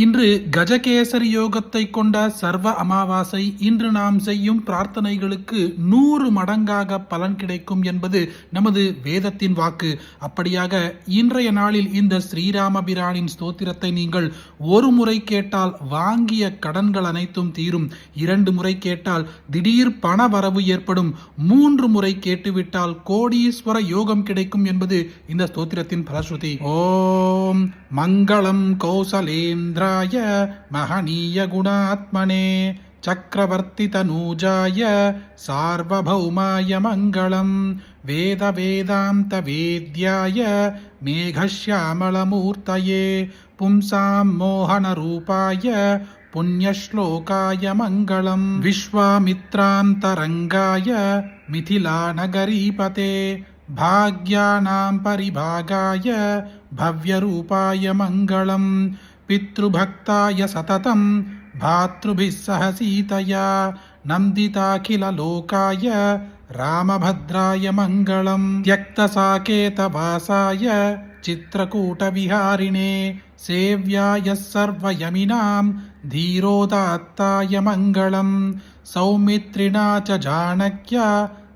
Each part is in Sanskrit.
இன்று கஜகேசரி யோகத்தை கொண்ட சர்வ அமாவாசை. இன்று நாம் செய்யும் பிரார்த்தனைகளுக்கு 100 மடங்காக பலன் கிடைக்கும் என்பது நமது வேதத்தின் வாக்கு. அப்படியாக இன்றைய நாளில் இந்த ஸ்ரீராமபிரானின் ஸ்தோத்திரத்தை நீங்கள் ஒரு முறை கேட்டால் வாங்கிய கடன்கள் அனைத்தும் தீரும். 2 முறை கேட்டால் திடீர் பண வரவு ஏற்படும். 3 முறை கேட்டுவிட்டால் கோடீஸ்வர யோகம் கிடைக்கும் என்பது இந்த ஸ்தோத்திரத்தின் பலஸ்ருதி. ஓம் மங்களம் கௌசலேந்திர महनीय गुणात्मने चक्रवर्ती तनूजाय सार्वभौमाय मंगलम वेद वेदांत वेद्याय मेघश्यामलमूर्तये पुंसां मोहन रूपाय पुण्यश्लोकाय मंगलम विश्वामित्रांतरंगाय मिथिलानगरीपते भाग्यानां परिभागाय भव्यरूपाय मंगलम पितृभक्ताय सततं भातृभिः सह सीतया नन्दिताखिललोकाय रामभद्राय मङ्गलं त्यक्तसाकेतवासाय चित्रकूटविहारिणे सेव्याय सर्वयमिनां धीरोदात्ताय मङ्गलं सौमित्रिणा च जानक्य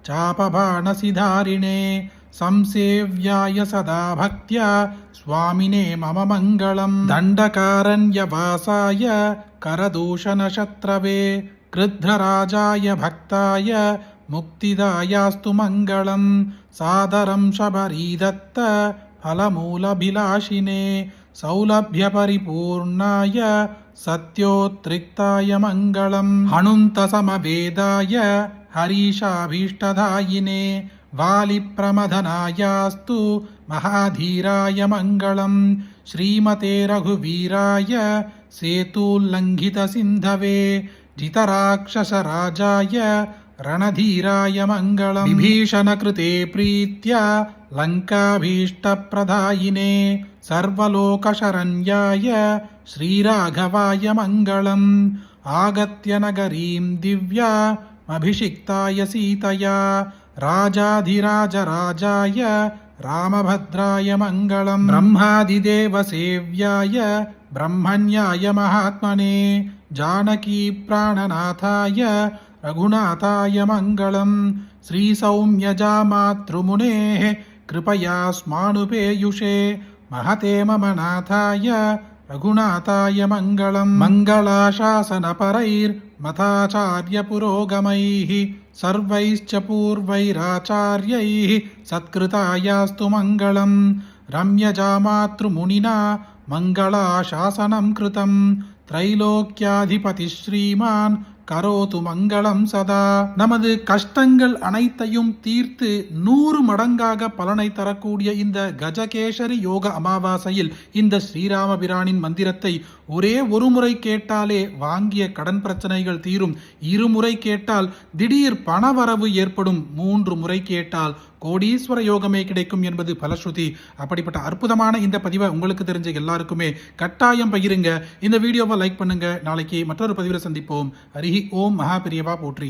चापबाणसिधारिणे संसेव्याय सदा भक्त्या स्वामिने मम मंगलम दंडकारण्यवासाय करदूषणशत्रवे क्रुद्धराजाय भक्ताय मुक्तिदायास्तु मंगलम सादरं शबरीदत्त फलमूलभिलाषिने सौलभ्यपरिपूर्णाय सत्योत्रिक्ताय मंगलम हनुमन्तसमवेदाय हरीशाभीष्टदायिने वालिप्रमथनायास्तु महाधीराय मंगलम श्रीमते रघुवीराय सेतुल्लंघितसिन्धवे जितराक्षसराजाय रणधीराय मंगलम विभीषणकृते प्रीत्या लंकाभीष्टप्रदायिने सर्वलोकशरण्याय श्रीराघवाय मंगलम आगत्य नगरीं दिव्यामभिषिक्ताय सीतया राजाधिराजराजाय रामभद्राय मंगलम ब्रह्मादिदेवसेव्याय ब्रह्मण्याय महात्मने जानकी प्राणनाथाय रघुनाथाय मंगलम श्रीसौम्यजामातृमुनेः कृपया स्मानुपेयुषे महते मम नाथाय रघुनाथाय मंगलम मंगलाशासनपरैर्मथाचार्य पुरोगमैः सर्वैश्च पूर्वैराचार्यैः सत्कृतायास्तु मंगलम रम्यजामातृमुनिना मंगलाशासनं कृतं त्रैलोक्याधिपति श्रीमान् கரோது மங்களம் சதா. நமது கஷ்டங்கள் அனைத்தையும் தீர்த்து 100 மடங்காக பலனை தரக்கூடிய இந்த கஜகேசரி யோக அமாவாசையில் இந்த ஸ்ரீராமபிரானின் மந்திரத்தை ஒரே ஒரு முறை கேட்டாலே வாங்கிய கடன் பிரச்சனைகள் தீரும். 2 முறை கேட்டால் திடீர் பணவரவு ஏற்படும். 3 முறை கேட்டால் கோடீஸ்வர யோகமே கிடைக்கும் என்பது பலஸ்ருதி. அப்படிப்பட்ட அற்புதமான இந்த பதிவை உங்களுக்கு தெரிஞ்ச எல்லாருக்குமே கட்டாயம் பகிருங்க. இந்த வீடியோவை லைக் பண்ணுங்க. நாளைக்கு மற்றொரு பதிவில் சந்திப்போம். ஹரி ஓம் மகா பெரியவா போற்றி.